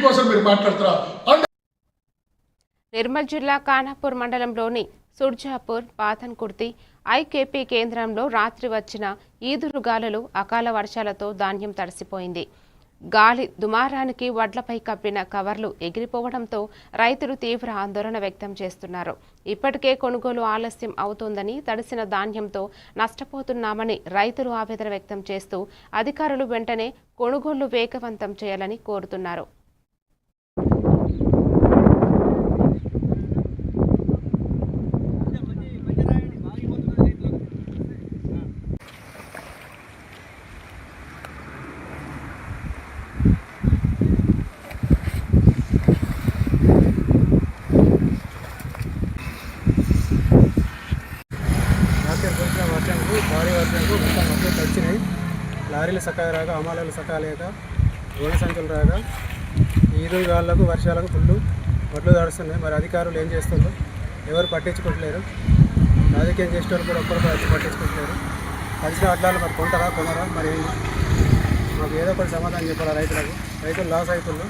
దీనికోసం మీరు మాట్లాడతారా? నిర్మల్ జిల్లా ఖానాపూర్ మండలంలోని సుర్జాపూర్ పాతన్కుర్తి ఐకేపీ కేంద్రంలో రాత్రి వచ్చిన ఈదురుగాలులు అకాల వర్షాలతో ధాన్యం తడిసిపోయింది. గాలి దుమారానికి వడ్లపై కప్పిన కవర్లు ఎగిరిపోవడంతో రైతులు తీవ్ర ఆందోళన వ్యక్తం చేస్తున్నారు. ఇప్పటికే కొనుగోలు ఆలస్యం అవుతోందని, తడిసిన ధాన్యంతో నష్టపోతున్నామని రైతులు ఆవేదన వ్యక్తం చేస్తూ అధికారులు వెంటనే కొనుగోళ్లు వేగవంతం చేయాలని కోరుతున్నారు. భారీ వర్షాలకు మొత్తం మొత్తం వచ్చినాయి. లారీలు సకాయ రాక, అమాలాలు సకాయ లేక, రుణ సంచులు రాక, ఈదురు గాళ్ళకు వర్షాలకు ఫుల్లు వడ్లు తడుస్తున్నాయి. మరి అధికారులు ఏం చేస్తుందో ఎవరు పట్టించుకోవట్లేరు. రాజకీయం చేసేవాళ్ళు కూడా ఒక్కరు పట్టించుకోవట్లేరు. కలిసిన అట్లాలు మరి కొంటారా కొనరా మరి మాకు ఏదో ఒకటి సమాధానం చెప్పాలి. రైతులకు లాస్ అవుతుంది.